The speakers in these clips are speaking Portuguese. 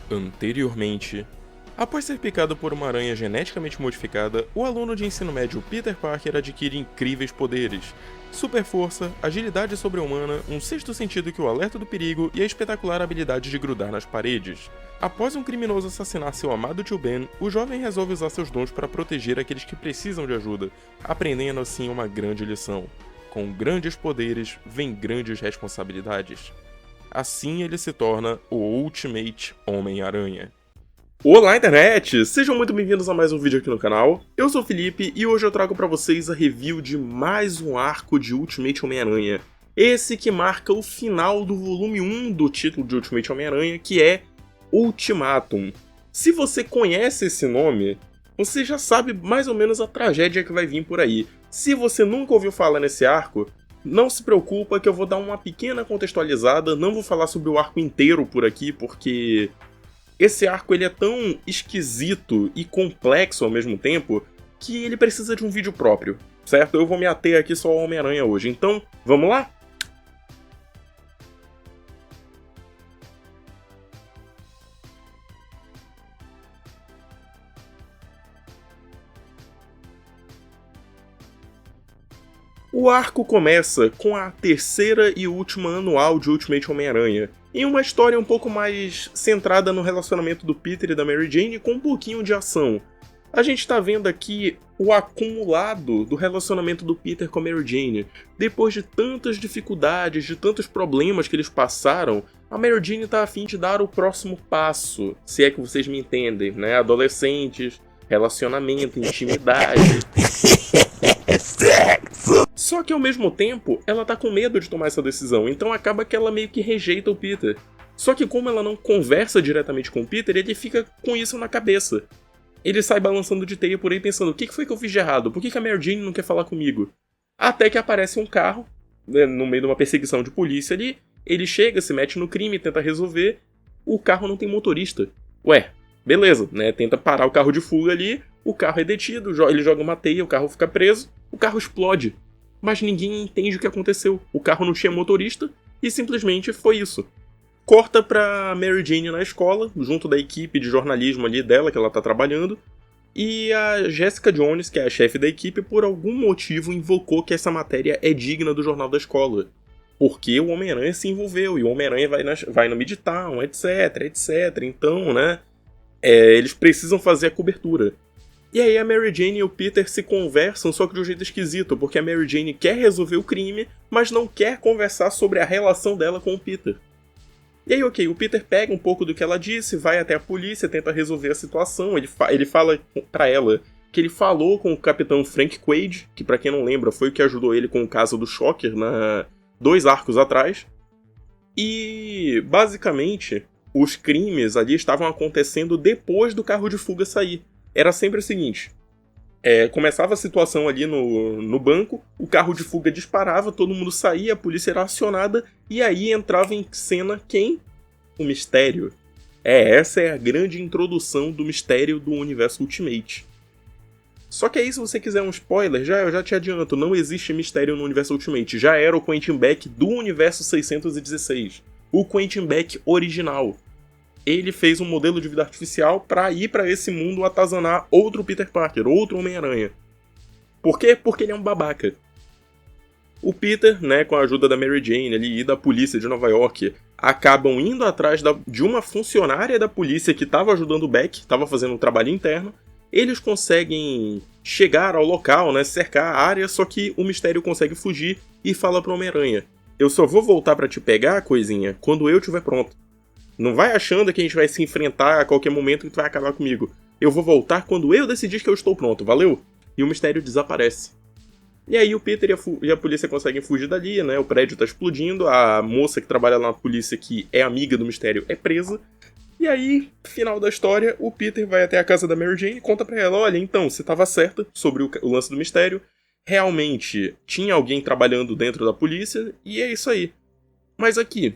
Anteriormente, após ser picado por uma aranha geneticamente modificada, o aluno de ensino médio Peter Parker adquire incríveis poderes: super força, agilidade sobre-humana, um sexto sentido que o alerta do perigo e a espetacular habilidade de grudar nas paredes. Após um criminoso assassinar seu amado tio Ben, o jovem resolve usar seus dons para proteger aqueles que precisam de ajuda, aprendendo assim uma grande lição: com grandes poderes vem grandes responsabilidades. Assim ele se torna o Ultimate Homem-Aranha. Olá, internet! Sejam muito bem-vindos a mais um vídeo aqui no canal. Eu sou o Felipe e hoje eu trago pra vocês a review de mais um arco de Ultimate Homem-Aranha. Esse que marca o final do volume 1 do título de Ultimate Homem-Aranha, que é Ultimatum. Se você conhece esse nome, você já sabe mais ou menos a tragédia que vai vir por aí. Se você nunca ouviu falar nesse arco, não se preocupa que eu vou dar uma pequena contextualizada, não vou falar sobre o arco inteiro por aqui, porque esse arco ele é tão esquisito e complexo ao mesmo tempo que ele precisa de um vídeo próprio, certo? Eu vou me ater aqui só ao Homem-Aranha hoje, então vamos lá? O arco começa com a terceira e última anual de Ultimate Homem-Aranha, em uma história um pouco mais centrada no relacionamento do Peter e da Mary Jane com um pouquinho de ação. A gente tá vendo aqui o acumulado do relacionamento do Peter com a Mary Jane. Depois de tantas dificuldades, de tantos problemas que eles passaram, a Mary Jane tá a fim de dar o próximo passo, se é que vocês me entendem, né? Adolescentes, relacionamento, intimidade. Só que ao mesmo tempo, ela tá com medo de tomar essa decisão, então acaba que ela meio que rejeita o Peter. Só que como ela não conversa diretamente com o Peter, ele fica com isso na cabeça. Ele sai balançando de teia por aí pensando: o que foi que eu fiz de errado? Por que a Mary Jane não quer falar comigo? Até que aparece um carro, né, no meio de uma perseguição de polícia ali, ele chega, se mete no crime, tenta resolver, o carro não tem motorista. Ué, beleza, né? Tenta parar o carro de fuga ali, o carro é detido, ele joga uma teia, o carro fica preso, o carro explode. Mas ninguém entende o que aconteceu. O carro não tinha motorista e simplesmente foi isso. Corta pra Mary Jane na escola, junto da equipe de jornalismo ali dela, que ela tá trabalhando, e a Jessica Jones, que é a chefe da equipe, por algum motivo invocou que essa matéria é digna do jornal da escola. Porque o Homem-Aranha se envolveu, e o Homem-Aranha vai no Midtown, etc, etc. Então, né, eles precisam fazer a cobertura. E aí a Mary Jane e o Peter se conversam, só que de um jeito esquisito, porque a Mary Jane quer resolver o crime, mas não quer conversar sobre a relação dela com o Peter. E aí, ok, o Peter pega um pouco do que ela disse, vai até a polícia, tenta resolver a situação, ele fala pra ela que ele falou com o capitão Frank Quaid, que pra quem não lembra foi o que ajudou ele com o caso do Shocker 2 arcos atrás, e basicamente os crimes ali estavam acontecendo depois do carro de fuga sair. Era sempre o seguinte: começava a situação ali no banco, o carro de fuga disparava, todo mundo saía, a polícia era acionada, e aí entrava em cena quem? O Mistério. Essa é a grande introdução do Mistério do universo Ultimate. Só que aí, se você quiser um spoiler, eu já te adianto, não existe Mistério no universo Ultimate. Já era o Quentin Beck do universo 616. O Quentin Beck original. Ele fez um modelo de vida artificial para ir para esse mundo atazanar outro Peter Parker, outro Homem-Aranha. Por quê? Porque ele é um babaca. O Peter, né, com a ajuda da Mary Jane ali, e da polícia de Nova York, acabam indo atrás de uma funcionária da polícia que estava ajudando o Beck, estava fazendo um trabalho interno. Eles conseguem chegar ao local, né, cercar a área, só que o Mistério consegue fugir e fala pro Homem-Aranha: eu só vou voltar para te pegar, coisinha, quando eu estiver pronto. Não vai achando que a gente vai se enfrentar a qualquer momento que tu vai acabar comigo. Eu vou voltar quando eu decidir que eu estou pronto, valeu? E o Mistério desaparece. E aí o Peter e a polícia conseguem fugir dali, né? O prédio tá explodindo, a moça que trabalha lá na polícia, que é amiga do Mistério, é presa. E aí, final da história, o Peter vai até a casa da Mary Jane e conta pra ela: olha, então, você tava certa sobre o lance do Mistério. Realmente, tinha alguém trabalhando dentro da polícia, e é isso aí. Mas aqui,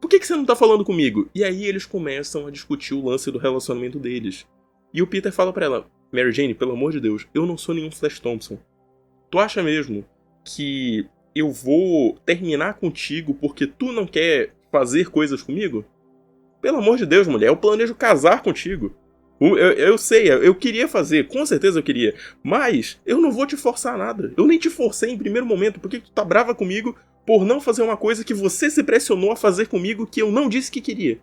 por que você não tá falando comigo? E aí eles começam a discutir o lance do relacionamento deles. E o Peter fala pra ela: Mary Jane, pelo amor de Deus, eu não sou nenhum Flash Thompson. Tu acha mesmo que eu vou terminar contigo porque tu não quer fazer coisas comigo? Pelo amor de Deus, mulher, eu planejo casar contigo. Eu sei, eu queria fazer, com certeza eu queria. Mas eu não vou te forçar a nada. Eu nem te forcei em primeiro momento. Por que tu tá brava comigo por não fazer uma coisa que você se pressionou a fazer comigo que eu não disse que queria?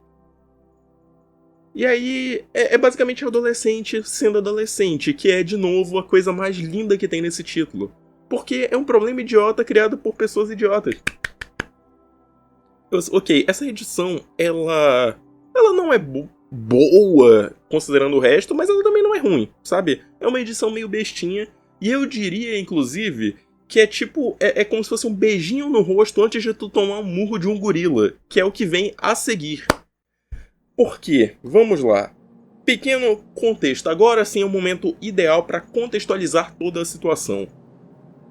E aí, é basicamente adolescente sendo adolescente, que é, de novo, a coisa mais linda que tem nesse título. Porque é um problema idiota criado por pessoas idiotas. Ok, essa edição, ela não é boa, considerando o resto, mas ela também não é ruim, sabe? É uma edição meio bestinha, e eu diria, inclusive, que é tipo, é como se fosse um beijinho no rosto antes de tu tomar um murro de um gorila, que é o que vem a seguir. Por quê? Vamos lá. Pequeno contexto, agora sim é o momento ideal para contextualizar toda a situação.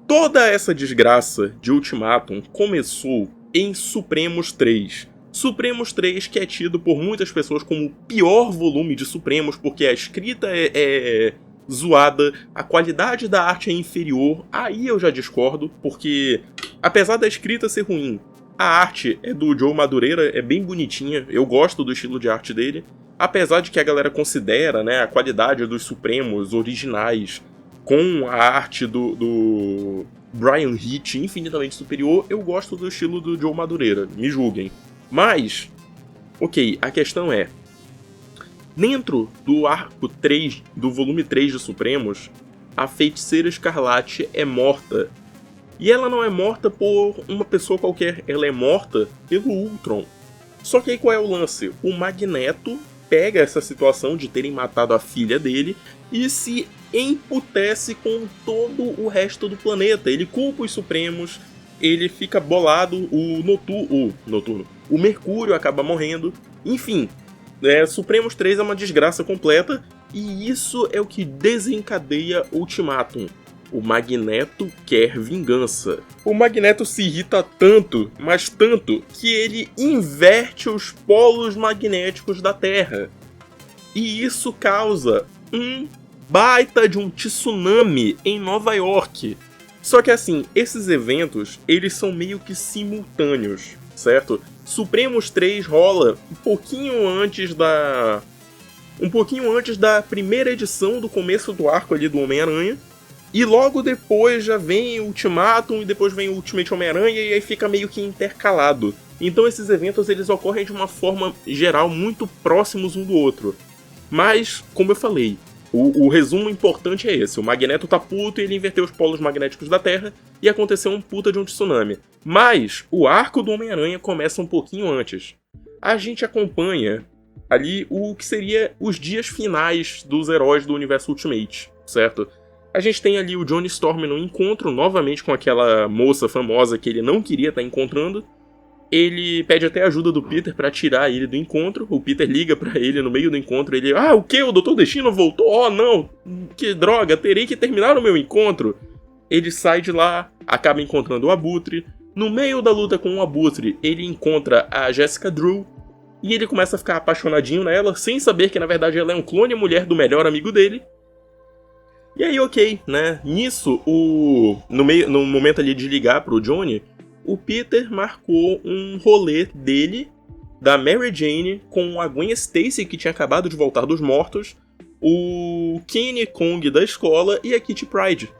Toda essa desgraça de Ultimatum começou em Supremos 3. Supremos 3, que é tido por muitas pessoas como o pior volume de Supremos, porque a escrita é zoada, a qualidade da arte é inferior. Aí eu já discordo, porque apesar da escrita ser ruim, a arte é do Joe Madureira, é bem bonitinha, eu gosto do estilo de arte dele. Apesar de que a galera considera, né, a qualidade dos Supremos originais com a arte do Brian Hitch infinitamente superior, eu gosto do estilo do Joe Madureira, me julguem. Mas, ok, a questão é, dentro do arco 3, do volume 3 de Supremos, a Feiticeira Escarlate é morta. E ela não é morta por uma pessoa qualquer, ela é morta pelo Ultron. Só que aí qual é o lance? O Magneto pega essa situação de terem matado a filha dele e se emputece com todo o resto do planeta. Ele culpa os Supremos, ele fica bolado, o Noturno. O Mercúrio acaba morrendo. Enfim, Supremos 3 é uma desgraça completa e isso é o que desencadeia Ultimatum. O Magneto quer vingança. O Magneto se irrita tanto, mas tanto, que ele inverte os polos magnéticos da Terra. E isso causa um baita de um tsunami em Nova York. Só que assim, esses eventos, eles são meio que simultâneos, certo? Supremos 3 rola um pouquinho antes da primeira edição do começo do arco ali do Homem-Aranha. E logo depois já vem o Ultimatum e depois vem o Ultimate Homem-Aranha e aí fica meio que intercalado. Então esses eventos eles ocorrem de uma forma geral muito próximos um do outro. Mas, como eu falei, o resumo importante é esse. O Magneto tá puto e ele inverteu os polos magnéticos da Terra e aconteceu um puta de um tsunami. Mas o arco do Homem-Aranha começa um pouquinho antes. A gente acompanha ali o que seria os dias finais dos heróis do universo Ultimate, certo? A gente tem ali o Johnny Storm no encontro, novamente com aquela moça famosa que ele não queria estar encontrando. Ele pede até ajuda do Peter pra tirar ele do encontro. O Peter liga pra ele no meio do encontro. Ele, o quê? O Dr. Destino voltou? Oh, não! Que droga! Terei que terminar o meu encontro. Ele sai de lá, acaba encontrando o Abutre. No meio da luta com o Abutre, ele encontra a Jessica Drew. E ele começa a ficar apaixonadinho nela, sem saber que na verdade ela é um clone mulher do melhor amigo dele. E aí, ok, né? Nisso, no momento ali de ligar pro Johnny, o Peter marcou um rolê dele, da Mary Jane, com a Gwen Stacy, que tinha acabado de voltar dos mortos, o Kenny Kong da escola e a Kitty Pryde.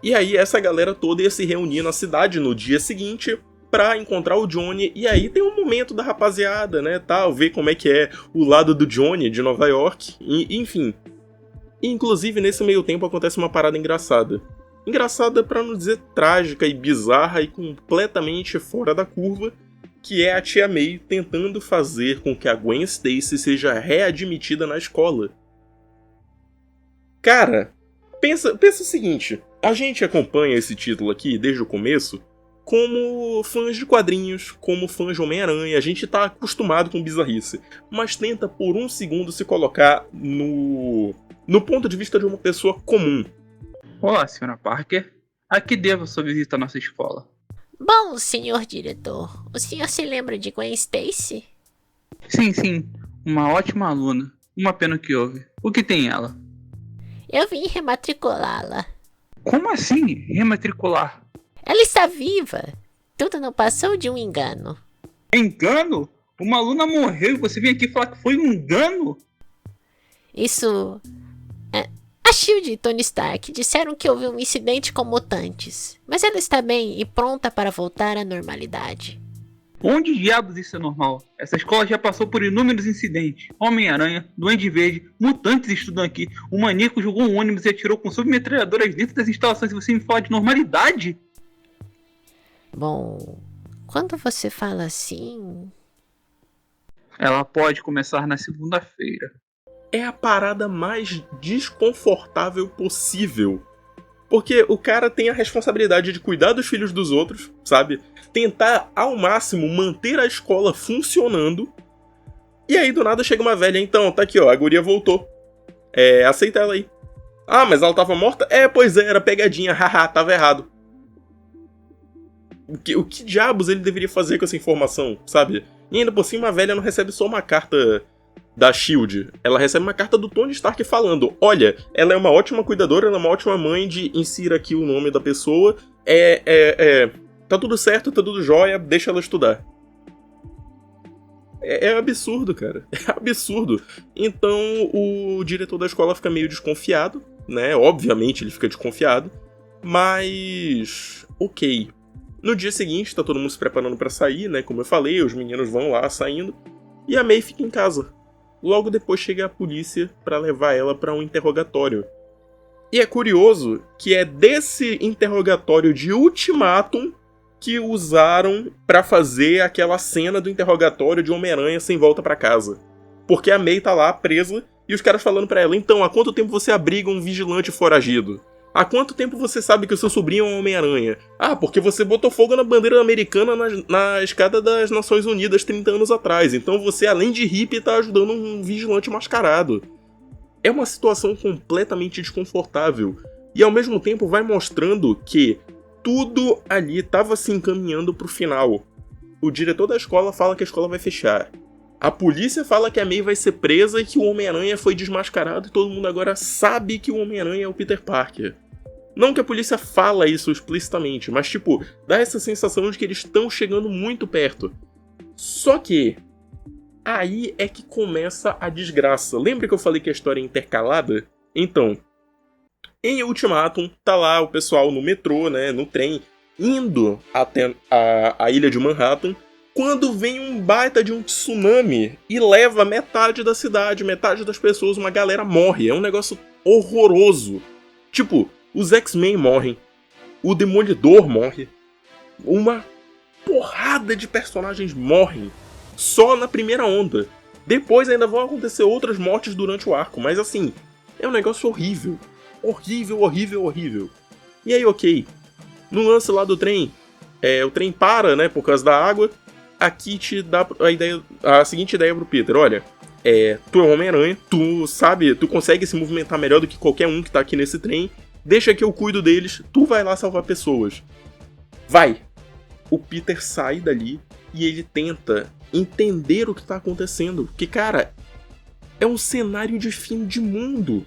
E aí essa galera toda ia se reunir na cidade no dia seguinte pra encontrar o Johnny. E aí tem um momento da rapaziada, né, tal, ver como é que é o lado do Johnny de Nova York, enfim. Inclusive, nesse meio tempo acontece uma parada engraçada. Engraçada pra não dizer trágica e bizarra e completamente fora da curva, que é a Tia May tentando fazer com que a Gwen Stacy seja readmitida na escola. Cara, pensa o seguinte, a gente acompanha esse título aqui desde o começo como fãs de quadrinhos, como fãs de Homem-Aranha, a gente tá acostumado com bizarrice, mas tenta por um segundo se colocar no ponto de vista de uma pessoa comum. Olá, senhora Parker. A que devo sua visita à nossa escola? Bom, senhor diretor, o senhor se lembra de Gwen Stacy? Sim. Uma ótima aluna. Uma pena que houve. O que tem ela? Eu vim rematriculá-la. Como assim? Rematricular? Ela está viva. Tudo não passou de um engano. Engano? Uma aluna morreu e você vem aqui falar que foi um engano? Isso... A SHIELD e Tony Stark disseram que houve um incidente com mutantes, mas ela está bem e pronta para voltar à normalidade. Onde diabos isso é normal? Essa escola já passou por inúmeros incidentes. Homem-Aranha, Duende Verde, mutantes estudam aqui. Um maníaco jogou um ônibus e atirou com submetralhadoras dentro das instalações e você me fala de normalidade? Bom, quando você fala assim... Ela pode começar na segunda-feira. É a parada mais desconfortável possível. Porque o cara tem a responsabilidade de cuidar dos filhos dos outros, sabe? Tentar, ao máximo, manter a escola funcionando. E aí, do nada, chega uma velha. Então, tá aqui, ó, a guria voltou. Aceita ela aí. Ah, mas ela tava morta? Pois é, era pegadinha. Haha, tava errado. O que diabos ele deveria fazer com essa informação, sabe? E ainda por cima, a velha não recebe só uma carta da SHIELD. Ela recebe uma carta do Tony Stark falando: olha, ela é uma ótima cuidadora, ela é uma ótima mãe, insira aqui o nome da pessoa. Tá tudo certo, tá tudo jóia, deixa ela estudar. É absurdo, cara. É absurdo. Então, o diretor da escola fica meio desconfiado, né? Obviamente ele fica desconfiado. Mas... ok. No dia seguinte, tá todo mundo se preparando pra sair, né? Como eu falei, os meninos vão lá saindo. E a May fica em casa. Logo depois chega a polícia pra levar ela pra um interrogatório. E é curioso que é desse interrogatório de ultimátum que usaram pra fazer aquela cena do interrogatório de Homem-Aranha sem volta pra casa. Porque a May tá lá presa e os caras falando pra ela: então, há quanto tempo você abriga um vigilante foragido? Há quanto tempo você sabe que o seu sobrinho é um Homem-Aranha? Ah, porque você botou fogo na bandeira americana na escada das Nações Unidas 30 anos atrás. Então você, além de hippie, tá ajudando um vigilante mascarado. É uma situação completamente desconfortável. E ao mesmo tempo vai mostrando que tudo ali estava se encaminhando pro final. O diretor da escola fala que a escola vai fechar. A polícia fala que a May vai ser presa e que o Homem-Aranha foi desmascarado e todo mundo agora sabe que o Homem-Aranha é o Peter Parker. Não que a polícia fala isso explicitamente, mas tipo, dá essa sensação de que eles estão chegando muito perto. Só que aí é que começa a desgraça. Lembra que eu falei que a história é intercalada? Então, em Ultimatum, tá lá o pessoal no metrô, né, no trem, indo até a ilha de Manhattan, quando vem um baita de um tsunami e leva metade da cidade, metade das pessoas, uma galera morre. É um negócio horroroso. Tipo, os X-Men morrem, o Demolidor morre, uma porrada de personagens morrem só na primeira onda. Depois ainda vão acontecer outras mortes durante o arco, mas assim, é um negócio horrível. Horrível, horrível, horrível. E aí, ok, no lance lá do trem, o trem para, né, por causa da água. A Kitty dá a seguinte ideia pro Peter: olha, tu é um Homem-Aranha, tu sabe, tu consegue se movimentar melhor do que qualquer um que tá aqui nesse trem, deixa que eu cuido deles, tu vai lá salvar pessoas. Vai! O Peter sai dali e ele tenta entender o que tá acontecendo, porque, cara, é um cenário de fim de mundo.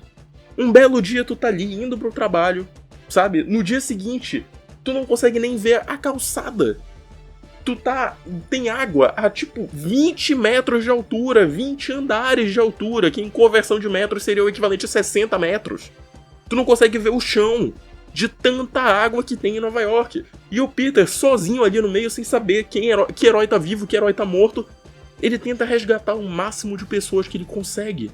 Um belo dia tu tá ali indo pro trabalho, sabe? No dia seguinte, tu não consegue nem ver a calçada. Tem água a tipo 20 metros de altura, 20 andares de altura, que em conversão de metros seria o equivalente a 60 metros. Tu não consegue ver o chão de tanta água que tem em Nova York. E o Peter, sozinho ali no meio, sem saber que herói tá vivo, que herói tá morto, ele tenta resgatar o máximo de pessoas que ele consegue.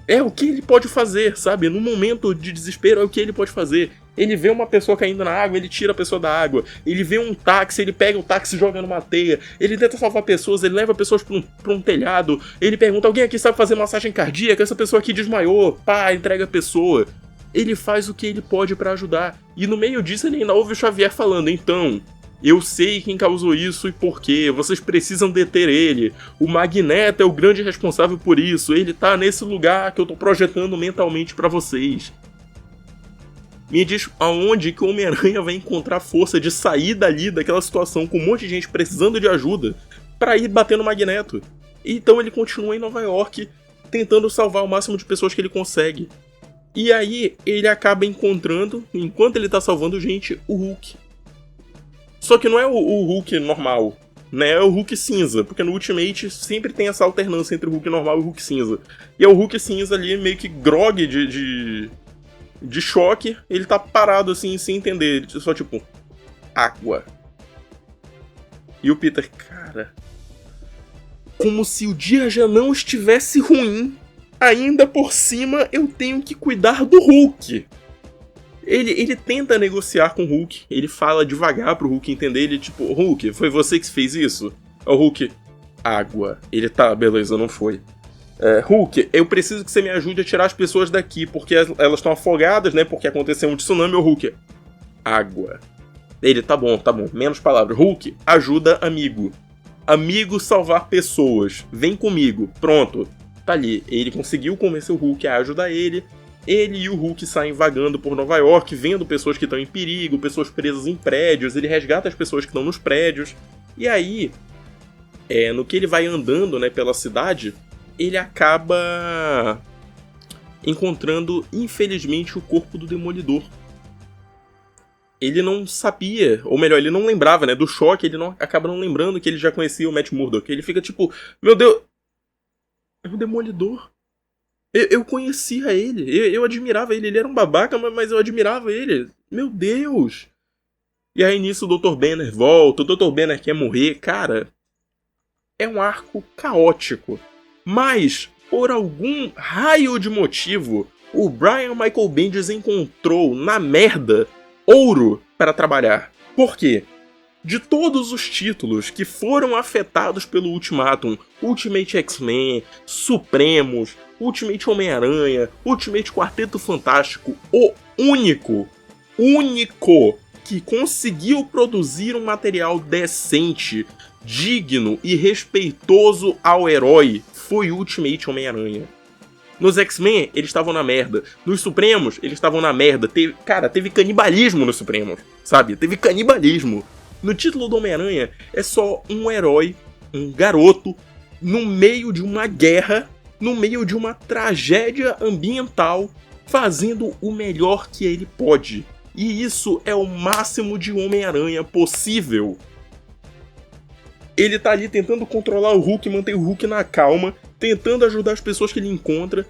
É o que ele pode fazer, sabe? No momento de desespero, é o que ele pode fazer. Ele vê uma pessoa caindo na água, ele tira a pessoa da água. Ele vê um táxi, ele pega o táxi e joga numa teia. Ele tenta salvar pessoas, ele leva pessoas pra um telhado. Ele pergunta: alguém aqui sabe fazer massagem cardíaca? Essa pessoa aqui desmaiou. Pá, entrega a pessoa. Ele faz o que ele pode pra ajudar. E no meio disso ele ainda ouve o Xavier falando: então, eu sei quem causou isso e por quê. Vocês precisam deter ele. O Magneto é o grande responsável por isso. Ele tá nesse lugar que eu tô projetando mentalmente pra vocês. Me diz aonde que o Homem-Aranha vai encontrar força de sair dali, daquela situação, com um monte de gente precisando de ajuda, pra ir bater no Magneto. Então ele continua em Nova York, tentando salvar o máximo de pessoas que ele consegue. E aí ele acaba encontrando, enquanto ele tá salvando gente, o Hulk. Só que não é o Hulk normal. né, é o Hulk cinza, porque no Ultimate sempre tem essa alternância entre o Hulk normal e o Hulk cinza. E é o Hulk cinza ali meio que grog de choque, ele tá parado assim, sem entender, ele só tipo, água. E o Peter, cara, como se o dia já não estivesse ruim, ainda por cima eu tenho que cuidar do Hulk. Ele tenta negociar com o Hulk, ele fala devagar pro Hulk entender, ele tipo, Hulk, foi você que fez isso? O Hulk, água. Ele, tá, beleza, não foi. Hulk, eu preciso que você me ajude a tirar as pessoas daqui, porque elas estão afogadas, né, porque aconteceu um tsunami. O Hulk, água. Ele, tá bom, menos palavras. Hulk, ajuda amigo. Amigo salvar pessoas, vem comigo, pronto. Tá ali, ele conseguiu convencer o Hulk a ajudar ele. Ele e o Hulk saem vagando por Nova York, vendo pessoas que estão em perigo, pessoas presas em prédios, ele resgata as pessoas que estão nos prédios. E aí, no que ele vai andando, né, pela cidade, ele acaba encontrando, infelizmente, o corpo do Demolidor. Ele não sabia, ou melhor, ele não lembrava, né, do choque, ele acaba não lembrando que ele já conhecia o Matt Murdock. Ele fica tipo, meu Deus, é o Demolidor. Eu conhecia ele, eu admirava ele era um babaca, mas eu admirava ele. Meu Deus! E aí nisso o Dr. Banner volta, o Dr. Banner quer morrer. Cara, é um arco caótico. Mas, por algum raio de motivo, o Brian Michael Bendis encontrou, na merda, ouro para trabalhar. Por quê? De todos os títulos que foram afetados pelo Ultimatum, Ultimate X-Men, Supremos, Ultimate Homem-Aranha, Ultimate Quarteto Fantástico, o único que conseguiu produzir um material decente, digno e respeitoso ao herói foi Ultimate Homem-Aranha. Nos X-Men, eles estavam na merda. Nos Supremos, eles estavam na merda. Teve canibalismo nos Supremos, sabe? Teve canibalismo. No título do Homem-Aranha, é só um herói, um garoto, no meio de uma guerra, no meio de uma tragédia ambiental, fazendo o melhor que ele pode. E isso é o máximo de Homem-Aranha possível. Ele tá ali tentando controlar o Hulk, manter o Hulk na calma, tentando ajudar as pessoas que ele encontra.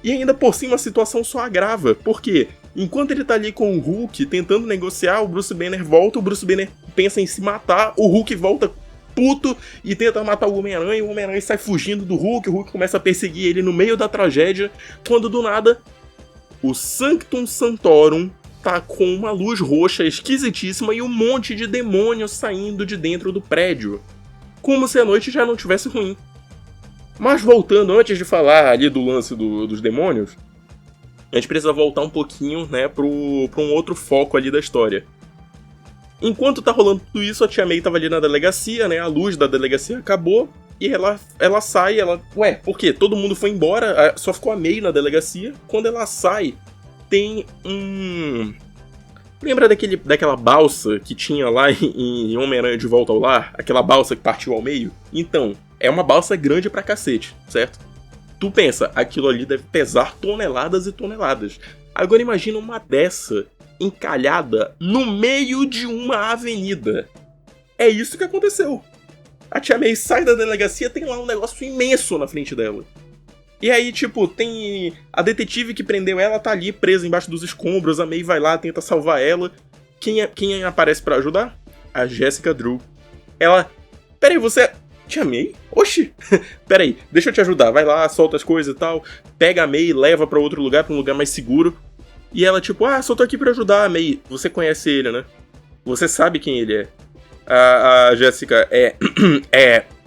E ainda por cima a situação só agrava. Por quê? Enquanto ele tá ali com o Hulk tentando negociar, o Bruce Banner volta, o Bruce Banner pensa em se matar, o Hulk volta puto e tenta matar o Homem-Aranha, o Homem-Aranha sai fugindo do Hulk, o Hulk começa a perseguir ele no meio da tragédia, quando do nada o Sanctum Sanctorum tá com uma luz roxa esquisitíssima e um monte de demônios saindo de dentro do prédio. Como se a noite já não tivesse ruim. Mas voltando, antes de falar ali do lance dos demônios, a gente precisa voltar um pouquinho, né, pra um outro foco ali da história. Enquanto tá rolando tudo isso, a Tia May tava ali na delegacia, né, a luz da delegacia acabou, e ela sai, ué, por quê? Todo mundo foi embora, só ficou a May na delegacia. Quando ela sai, tem Lembra daquela balsa que tinha lá em Homem-Aranha de Volta ao Lar? Aquela balsa que partiu ao meio? Então, é uma balsa grande pra cacete, certo? Tu pensa, aquilo ali deve pesar toneladas e toneladas. Agora imagina uma dessa encalhada no meio de uma avenida. É isso que aconteceu. A Tia May sai da delegacia, tem lá um negócio imenso na frente dela. E aí, tipo, tem a detetive que prendeu ela, tá ali presa embaixo dos escombros, a May vai lá, tenta salvar ela. Quem aparece pra ajudar? A Jessica Drew. Ela, peraí, você... Tia May? Oxi! Peraí, deixa eu te ajudar. Vai lá, solta as coisas e tal. Pega a May e leva pra outro lugar, pra um lugar mais seguro. E ela tipo, só tô aqui pra ajudar a May. Você conhece ele, né? Você sabe quem ele é. A Jessica,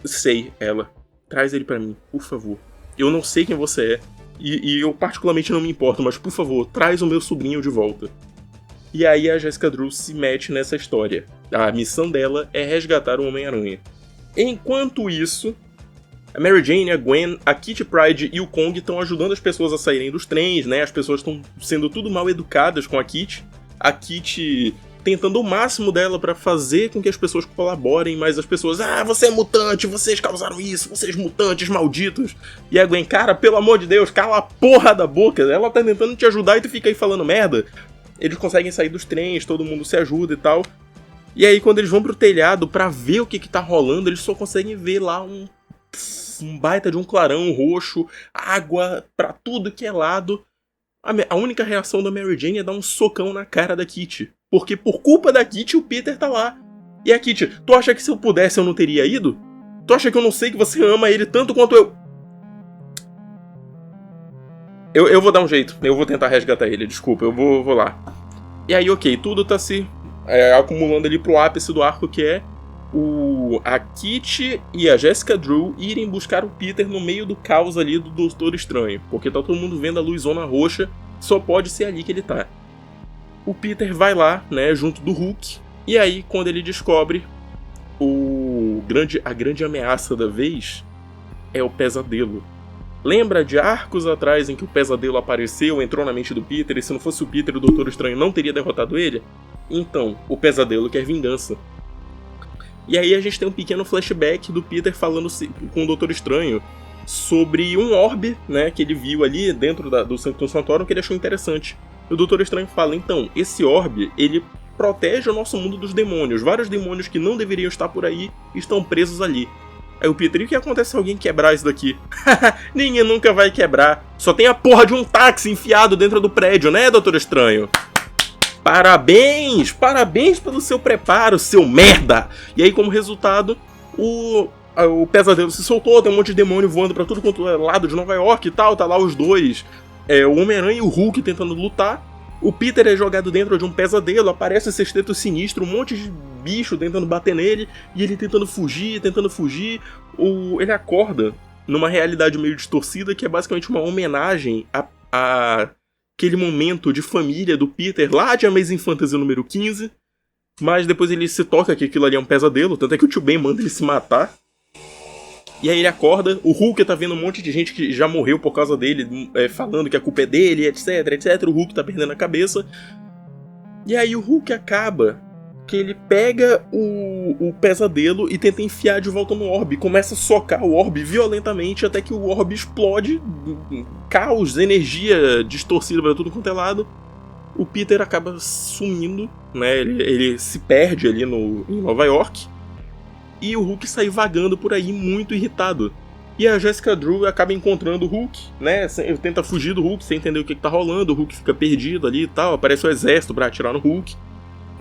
sei, ela. Traz ele pra mim, por favor. Eu não sei quem você é. E eu particularmente não me importo, mas por favor, traz o meu sobrinho de volta. E aí a Jessica Drew se mete nessa história. A missão dela é resgatar o Homem-Aranha. Enquanto isso, a Mary Jane, a Gwen, a Kitty Pryde e o Kong estão ajudando as pessoas a saírem dos trens, né? As pessoas estão sendo tudo mal educadas com a Kitty. A Kitty tentando o máximo dela pra fazer com que as pessoas colaborem, mas as pessoas, você é mutante, vocês causaram isso, vocês mutantes malditos. E a Gwen, cara, pelo amor de Deus, cala a porra da boca, ela tá tentando te ajudar e tu fica aí falando merda. Eles conseguem sair dos trens, todo mundo se ajuda e tal. E aí quando eles vão pro telhado pra ver o que tá rolando, eles só conseguem ver lá um baita de um clarão roxo, água pra tudo que é lado. A única reação da Mary Jane é dar um socão na cara da Kitty. Porque por culpa da Kitty o Peter tá lá. E a Kitty, tu acha que se eu pudesse eu não teria ido? Tu acha que eu não sei que você ama ele tanto quanto eu... Eu vou dar um jeito, eu vou tentar resgatar ele, desculpa, eu vou lá. E aí, ok, tudo tá se acumulando ali pro ápice do arco, que é a Kitty e a Jessica Drew irem buscar o Peter no meio do caos ali do Doutor Estranho. Porque tá todo mundo vendo a luzona roxa, só pode ser ali que ele tá. O Peter vai lá, né, junto do Hulk, e aí quando ele descobre a grande ameaça da vez é o pesadelo. Lembra de arcos atrás em que o pesadelo apareceu, entrou na mente do Peter, e se não fosse o Peter, o Doutor Estranho não teria derrotado ele? Então, o pesadelo quer vingança. E aí a gente tem um pequeno flashback do Peter falando com o Doutor Estranho sobre um orbe, né, que ele viu ali dentro do Sanctum Sanctorum que ele achou interessante. E o Doutor Estranho fala, então, esse orbe, ele protege o nosso mundo dos demônios. Vários demônios que não deveriam estar por aí estão presos ali. Aí o Peter, e o que acontece se alguém quebrar isso daqui? Ninguém nunca vai quebrar. Só tem a porra de um táxi enfiado dentro do prédio, né, Doutor Estranho? Parabéns! Parabéns pelo seu preparo, seu merda! E aí, como resultado, o pesadelo se soltou, tem um monte de demônio voando pra tudo quanto é lado de Nova York e tal, tá lá os dois, o Homem-Aranha e o Hulk tentando lutar. O Peter é jogado dentro de um pesadelo, aparece esse sexteto sinistro, um monte de bicho tentando bater nele, e ele tentando fugir. Ele acorda numa realidade meio distorcida, que é basicamente uma homenagem a aquele momento de família do Peter lá de Amazing Fantasy número 15, mas depois ele se toca que aquilo ali é um pesadelo, tanto é que o tio Ben manda ele se matar. E aí ele acorda, o Hulk tá vendo um monte de gente que já morreu por causa dele, falando que a culpa é dele, etc, etc. O Hulk tá perdendo a cabeça. E aí o Hulk acaba que ele pega o pesadelo e tenta enfiar de volta no orbe. Começa a socar o orbe violentamente até que o orbe explode. Caos, energia distorcida pra tudo quanto é lado. O Peter acaba sumindo, né? Ele se perde ali em Nova York. E o Hulk sai vagando por aí muito irritado. E a Jessica Drew acaba encontrando o Hulk, né? Tenta fugir do Hulk sem entender o que tá rolando. O Hulk fica perdido ali e tal. Aparece o exército pra atirar no Hulk.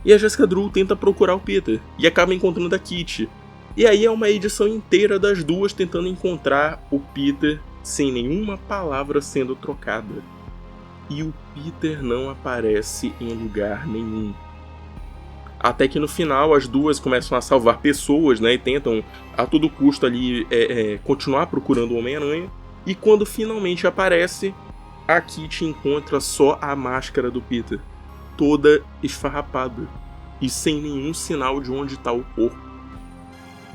E a Jessica Drew tenta procurar o Peter. E acaba encontrando a Kitty. E aí é uma edição inteira das duas tentando encontrar o Peter sem nenhuma palavra sendo trocada. E o Peter não aparece em lugar nenhum. Até que no final as duas começam a salvar pessoas, né? E tentam a todo custo ali continuar procurando o Homem-Aranha. E quando finalmente aparece, a Kitty encontra só a máscara do Peter. Toda esfarrapada. E sem nenhum sinal de onde está o corpo.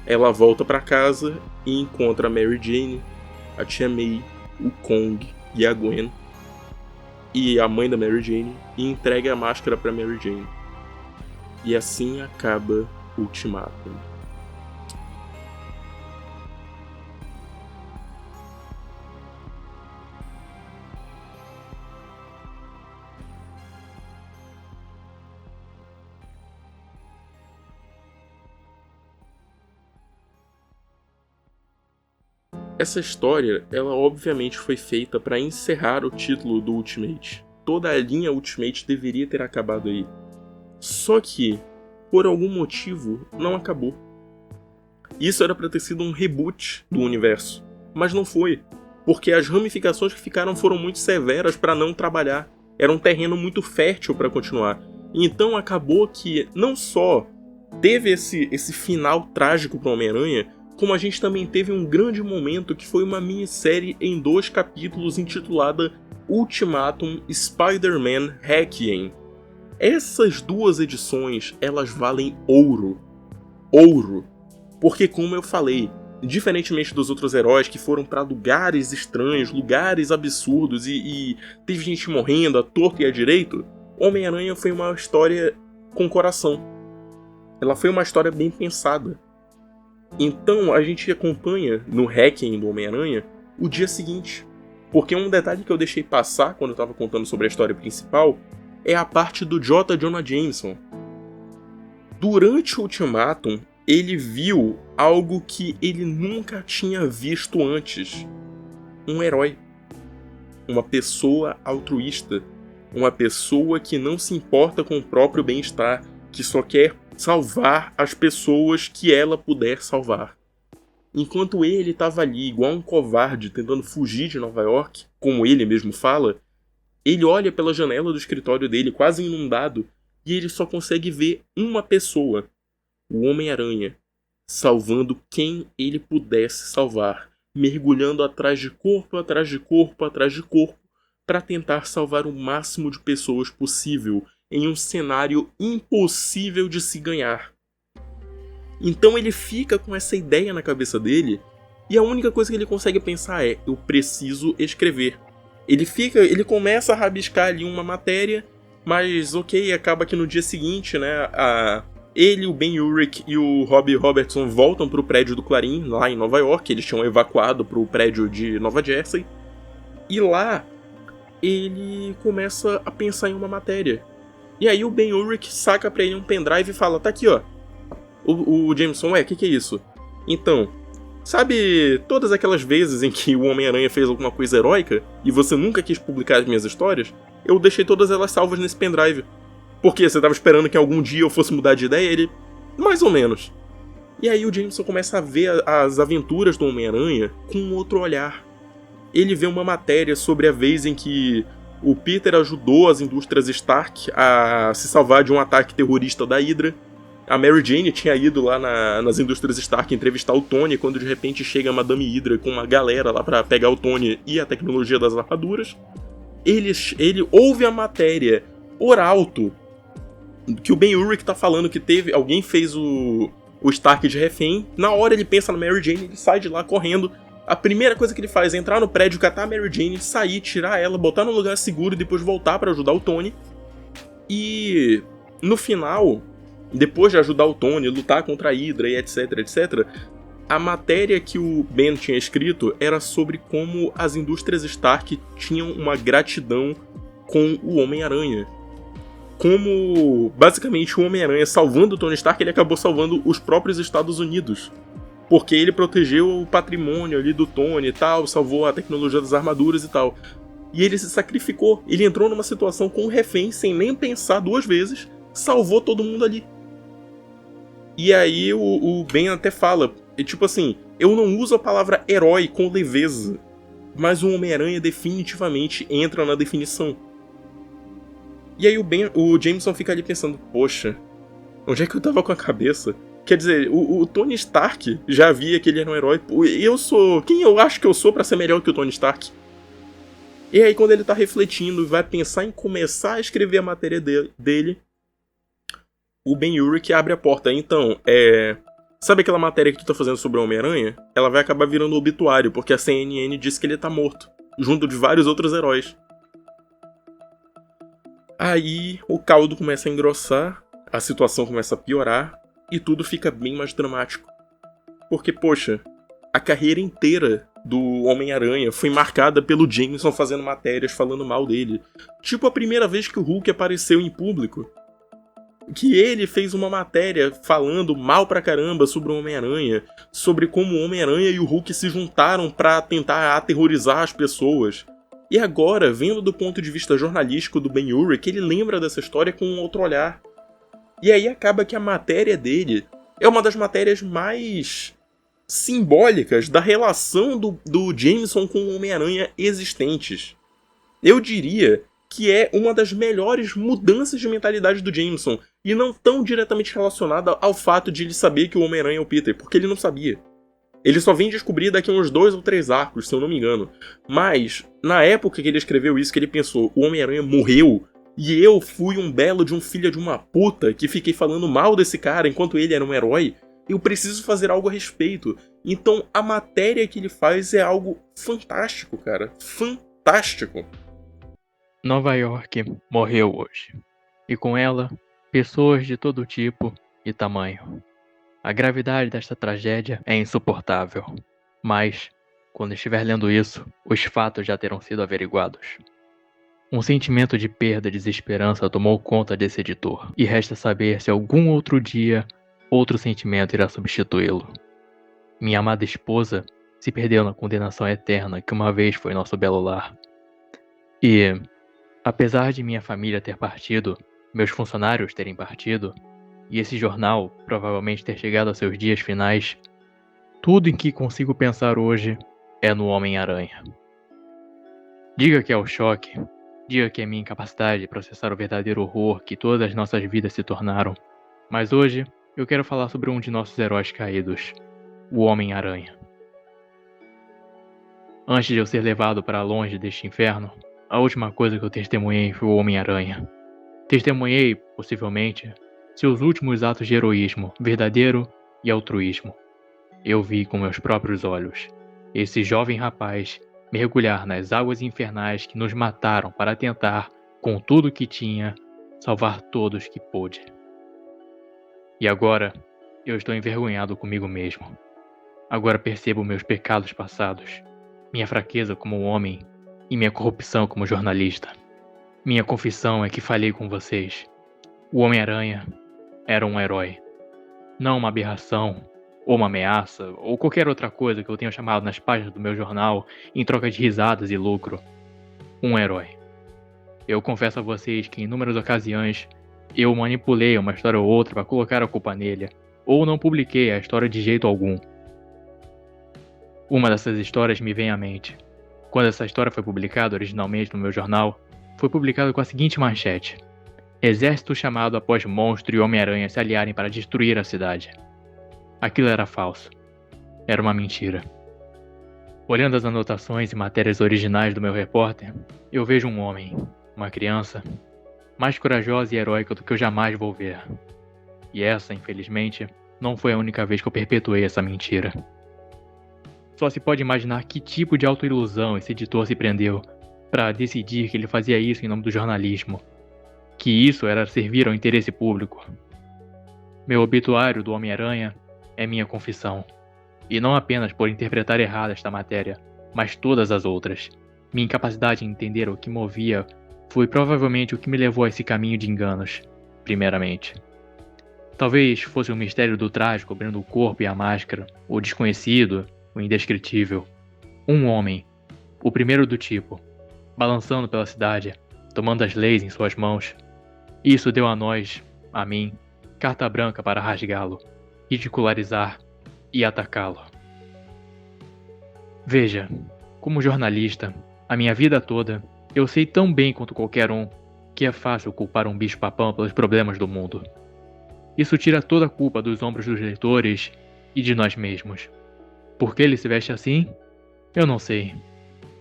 Ela volta para casa e encontra a Mary Jane, a Tia May, o Kong e a Gwen. E a mãe da Mary Jane. E entrega a máscara para Mary Jane. E assim acaba Ultimatum. Essa história, ela obviamente foi feita para encerrar o título do Ultimate. Toda a linha Ultimate deveria ter acabado aí. Só que, por algum motivo, não acabou. Isso era pra ter sido um reboot do universo, mas não foi, porque as ramificações que ficaram foram muito severas para não trabalhar. Era um terreno muito fértil para continuar. Então acabou que não só teve esse final trágico pro Homem-Aranha, como a gente também teve um grande momento que foi uma minissérie em 2 capítulos intitulada Ultimatum Spider-Man Requiem. Essas 2 edições, elas valem ouro. Ouro. Porque, como eu falei, diferentemente dos outros heróis que foram pra lugares estranhos, lugares absurdos e teve gente morrendo à torta e à direito, Homem-Aranha foi uma história com coração. Ela foi uma história bem pensada. Então, a gente acompanha no Requiem do Homem-Aranha o dia seguinte. Porque um detalhe que eu deixei passar quando eu tava contando sobre a história principal é a parte do J. Jonah Jameson. Durante o Ultimatum, ele viu algo que ele nunca tinha visto antes. Um herói. Uma pessoa altruísta. Uma pessoa que não se importa com o próprio bem-estar, que só quer salvar as pessoas que ela puder salvar. Enquanto ele estava ali, igual um covarde, tentando fugir de Nova York, como ele mesmo fala, ele olha pela janela do escritório dele, quase inundado, e ele só consegue ver uma pessoa, o Homem-Aranha, salvando quem ele pudesse salvar, mergulhando atrás de corpo, atrás de corpo, atrás de corpo, para tentar salvar o máximo de pessoas possível, em um cenário impossível de se ganhar. Então ele fica com essa ideia na cabeça dele, e a única coisa que ele consegue pensar é: eu preciso escrever. Ele começa a rabiscar ali uma matéria, mas ok, acaba que no dia seguinte, né, ele, o Ben Urich e o Robbie Robertson voltam pro prédio do Clarim, lá em Nova York. Eles tinham evacuado pro prédio de Nova Jersey, e lá ele começa a pensar em uma matéria. E aí o Ben Urich saca pra ele um pendrive e fala: tá aqui, ó. O Jameson, o que é isso? Então, sabe todas aquelas vezes em que o Homem-Aranha fez alguma coisa heróica e você nunca quis publicar as minhas histórias? Eu deixei todas elas salvas nesse pendrive. Por quê? Você tava esperando que algum dia eu fosse mudar de ideia? Ele, mais ou menos. E aí o Jameson começa a ver as aventuras do Homem-Aranha com um outro olhar. Ele vê uma matéria sobre a vez em que o Peter ajudou as indústrias Stark a se salvar de um ataque terrorista da Hydra. A Mary Jane tinha ido lá nas indústrias Stark entrevistar o Tony, quando de repente chega a Madame Hydra com uma galera lá pra pegar o Tony e a tecnologia das armaduras. Ele ouve a matéria por alto, que o Ben Urich tá falando que alguém fez o Stark de refém. Na hora ele pensa na Mary Jane, ele sai de lá correndo. A primeira coisa que ele faz é entrar no prédio, catar a Mary Jane, sair, tirar ela, botar num lugar seguro e depois voltar pra ajudar o Tony. E no final, depois de ajudar o Tony, lutar contra a Hydra e etc, etc, a matéria que o Ben tinha escrito era sobre como as indústrias Stark tinham uma gratidão com o Homem-Aranha. Como, basicamente, o Homem-Aranha, salvando o Tony Stark, ele acabou salvando os próprios Estados Unidos. Porque ele protegeu o patrimônio ali do Tony e tal, salvou a tecnologia das armaduras e tal. E ele se sacrificou. Ele entrou numa situação com um refém, sem nem pensar duas vezes, salvou todo mundo ali. E aí o Ben até fala, tipo assim, eu não uso a palavra herói com leveza, mas o Homem-Aranha definitivamente entra na definição. E aí o Jameson fica ali pensando, poxa, onde é que eu tava com a cabeça? Quer dizer, o Tony Stark já via que ele era um herói. Eu sou... Quem eu acho que eu sou pra ser melhor que o Tony Stark? E aí quando ele tá refletindo e vai pensar em começar a escrever a matéria dele, o Ben Urich abre a porta. Então, sabe aquela matéria que tu tá fazendo sobre o Homem-Aranha? Ela vai acabar virando obituário, porque a CNN disse que ele tá morto, junto de vários outros heróis. Aí o caldo começa a engrossar, a situação começa a piorar, e tudo fica bem mais dramático. Porque, poxa, a carreira inteira do Homem-Aranha foi marcada pelo Jameson fazendo matérias falando mal dele. Tipo a primeira vez que o Hulk apareceu em público. Que ele fez uma matéria falando mal pra caramba sobre o Homem-Aranha, sobre como o Homem-Aranha e o Hulk se juntaram pra tentar aterrorizar as pessoas. E agora, vendo do ponto de vista jornalístico do Ben Urich, ele lembra dessa história com um outro olhar. E aí acaba que a matéria dele é uma das matérias mais simbólicas da relação do Jameson com o Homem-Aranha existentes. Eu diria que é uma das melhores mudanças de mentalidade do Jameson, e não tão diretamente relacionada ao fato de ele saber que o Homem-Aranha é o Peter, porque ele não sabia. Ele só vem descobrir daqui a uns 2 ou 3 arcos, se eu não me engano. Mas, na época que ele escreveu isso, que ele pensou, o Homem-Aranha morreu, e eu fui um belo de um filho de uma puta que fiquei falando mal desse cara enquanto ele era um herói, eu preciso fazer algo a respeito. Então a matéria que ele faz é algo fantástico, cara. Fantástico. Nova York morreu hoje. E com ela, pessoas de todo tipo e tamanho. A gravidade desta tragédia é insuportável. Mas, quando estiver lendo isso, os fatos já terão sido averiguados. Um sentimento de perda e desesperança tomou conta desse editor, e resta saber se algum outro dia outro sentimento irá substituí-lo. Minha amada esposa se perdeu na condenação eterna que uma vez foi nosso belo lar. E, apesar de minha família ter partido, meus funcionários terem partido, e esse jornal provavelmente ter chegado aos seus dias finais, tudo em que consigo pensar hoje é no Homem-Aranha. Diga que é o choque, diga que é minha incapacidade de processar o verdadeiro horror que todas as nossas vidas se tornaram, mas hoje eu quero falar sobre um de nossos heróis caídos, o Homem-Aranha. Antes de eu ser levado para longe deste inferno, a última coisa que eu testemunhei foi o Homem-Aranha. Testemunhei, possivelmente, seus últimos atos de heroísmo, verdadeiro e altruísmo. Eu vi com meus próprios olhos esse jovem rapaz mergulhar nas águas infernais que nos mataram para tentar, com tudo que tinha, salvar todos que pôde. E agora, eu estou envergonhado comigo mesmo. Agora percebo meus pecados passados, minha fraqueza como homem e minha corrupção como jornalista. Minha confissão é que falhei com vocês. O Homem-Aranha era um herói, não uma aberração, ou uma ameaça, ou qualquer outra coisa que eu tenha chamado nas páginas do meu jornal em troca de risadas e lucro. Um herói. Eu confesso a vocês que em inúmeras ocasiões eu manipulei uma história ou outra para colocar a culpa nele, ou não publiquei a história de jeito algum. Uma dessas histórias me vem à mente. Quando essa história foi publicada originalmente no meu jornal, foi publicada com a seguinte manchete: Exército chamado após Monstro e Homem-Aranha se aliarem para destruir a cidade. Aquilo era falso. Era uma mentira. Olhando as anotações e matérias originais do meu repórter, eu vejo um homem, uma criança, mais corajosa e heróica do que eu jamais vou ver. E essa, infelizmente, não foi a única vez que eu perpetuei essa mentira. Só se pode imaginar que tipo de autoilusão esse editor se prendeu para decidir que ele fazia isso em nome do jornalismo, que isso era servir ao interesse público. Meu obituário do Homem-Aranha é minha confissão, e não apenas por interpretar errado esta matéria, mas todas as outras. Minha incapacidade em entender o que movia foi provavelmente o que me levou a esse caminho de enganos, primeiramente. Talvez fosse o mistério do traje cobrindo o corpo e a máscara, o desconhecido, o indescritível. Um homem, o primeiro do tipo, balançando pela cidade, tomando as leis em suas mãos. Isso deu a nós, a mim, carta branca para rasgá-lo, ridicularizar e atacá-lo. Veja, como jornalista, a minha vida toda, eu sei tão bem quanto qualquer um que é fácil culpar um bicho-papão pelos problemas do mundo. Isso tira toda a culpa dos ombros dos leitores e de nós mesmos. Por que ele se veste assim? Eu não sei.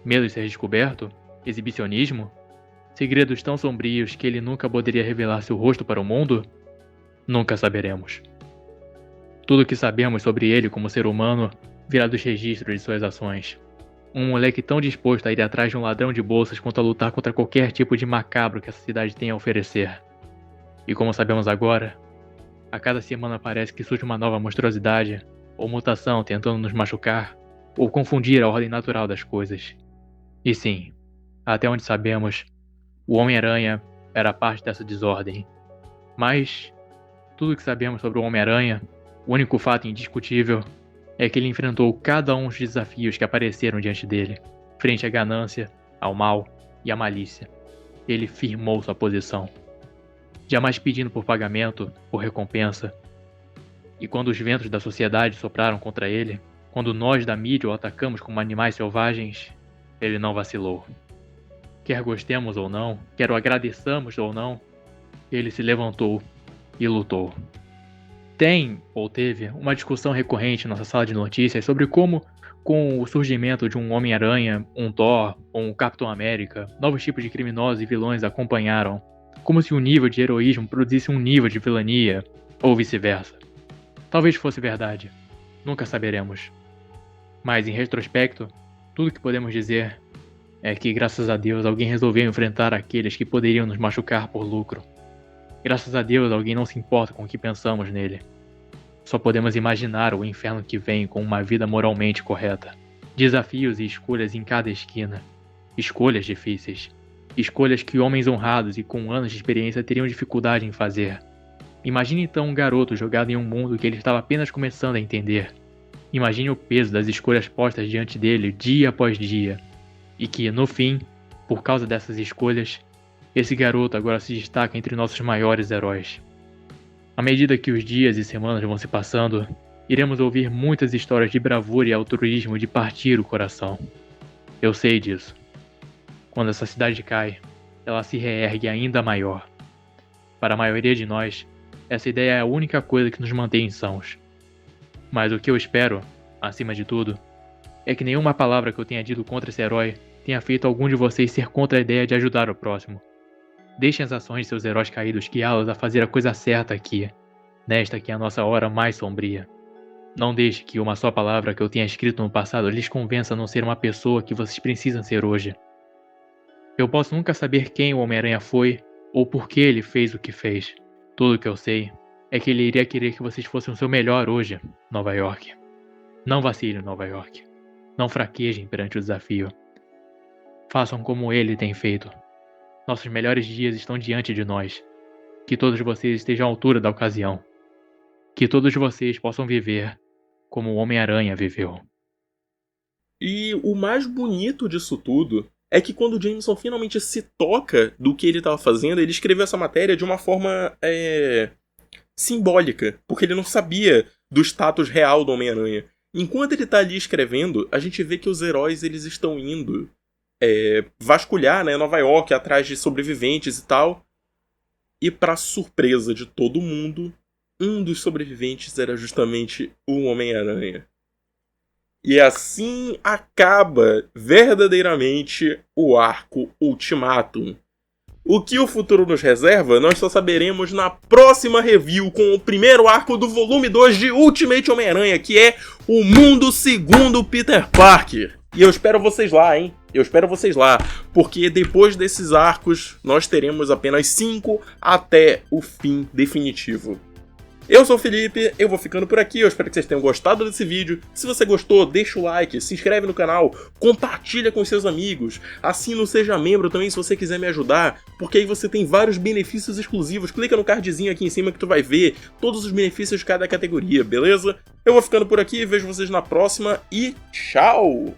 Medo de ser descoberto? Exibicionismo? Segredos tão sombrios que ele nunca poderia revelar seu rosto para o mundo? Nunca saberemos. Tudo o que sabemos sobre ele como ser humano virá dos registros de suas ações. Um moleque tão disposto a ir atrás de um ladrão de bolsas quanto a lutar contra qualquer tipo de macabro que essa cidade tem a oferecer. E como sabemos agora, a cada semana parece que surge uma nova monstruosidade ou mutação tentando nos machucar ou confundir a ordem natural das coisas. E sim, até onde sabemos, o Homem-Aranha era parte dessa desordem. Mas tudo o que sabemos sobre o Homem-Aranha, o único fato indiscutível, é que ele enfrentou cada um dos desafios que apareceram diante dele, frente à ganância, ao mal e à malícia. Ele firmou sua posição, jamais pedindo por pagamento, por recompensa. E quando os ventos da sociedade sopraram contra ele, quando nós da mídia o atacamos como animais selvagens, ele não vacilou. Quer gostemos ou não, quer o agradeçamos ou não, ele se levantou e lutou. Tem, ou teve, uma discussão recorrente em nossa sala de notícias sobre como, com o surgimento de um Homem-Aranha, um Thor ou um Capitão América, novos tipos de criminosos e vilões acompanharam, como se o nível de heroísmo produzisse um nível de vilania, ou vice-versa. Talvez fosse verdade, nunca saberemos. Mas, em retrospecto, tudo que podemos dizer é que, graças a Deus, alguém resolveu enfrentar aqueles que poderiam nos machucar por lucro. Graças a Deus, alguém não se importa com o que pensamos nele. Só podemos imaginar o inferno que vem com uma vida moralmente correta. Desafios e escolhas em cada esquina. Escolhas difíceis. Escolhas que homens honrados e com anos de experiência teriam dificuldade em fazer. Imagine então um garoto jogado em um mundo que ele estava apenas começando a entender. Imagine o peso das escolhas postas diante dele dia após dia. E que, no fim, por causa dessas escolhas, esse garoto agora se destaca entre nossos maiores heróis. À medida que os dias e semanas vão se passando, iremos ouvir muitas histórias de bravura e altruísmo de partir o coração. Eu sei disso. Quando essa cidade cai, ela se reergue ainda maior. Para a maioria de nós, essa ideia é a única coisa que nos mantém sãos. Mas o que eu espero, acima de tudo, é que nenhuma palavra que eu tenha dito contra esse herói tenha feito algum de vocês ser contra a ideia de ajudar o próximo. Deixem as ações de seus heróis caídos guiá-los a fazer a coisa certa aqui, nesta que é a nossa hora mais sombria. Não deixe que uma só palavra que eu tenha escrito no passado lhes convença a não ser uma pessoa que vocês precisam ser hoje. Eu posso nunca saber quem o Homem-Aranha foi ou por que ele fez o que fez. Tudo o que eu sei é que ele iria querer que vocês fossem o seu melhor hoje, Nova York. Não vacilem, Nova York. Não fraquejem perante o desafio. Façam como ele tem feito. Nossos melhores dias estão diante de nós. Que todos vocês estejam à altura da ocasião. Que todos vocês possam viver como o Homem-Aranha viveu. E o mais bonito disso tudo é que quando o Jameson finalmente se toca do que ele estava fazendo, ele escreveu essa matéria de uma forma simbólica, porque ele não sabia do status real do Homem-Aranha. Enquanto ele está ali escrevendo, a gente vê que os heróis eles estão indo vasculhar, né, Nova York, atrás de sobreviventes e tal. E para surpresa de todo mundo, um dos sobreviventes era justamente o Homem-Aranha. E assim acaba verdadeiramente o arco Ultimatum. O que o futuro nos reserva, nós só saberemos na próxima review com o primeiro arco do volume 2 de Ultimate Homem-Aranha, que é O Mundo Segundo Peter Parker. E eu espero vocês lá, hein? Eu espero vocês lá, porque depois desses arcos nós teremos apenas 5 até o fim definitivo. Eu sou o Felipe, eu vou ficando por aqui, eu espero que vocês tenham gostado desse vídeo. Se você gostou, deixa o like, se inscreve no canal, compartilha com seus amigos, assina o Seja Membro também se você quiser me ajudar, porque aí você tem vários benefícios exclusivos. Clica no cardzinho aqui em cima que tu vai ver todos os benefícios de cada categoria, beleza? Eu vou ficando por aqui, vejo vocês na próxima e tchau!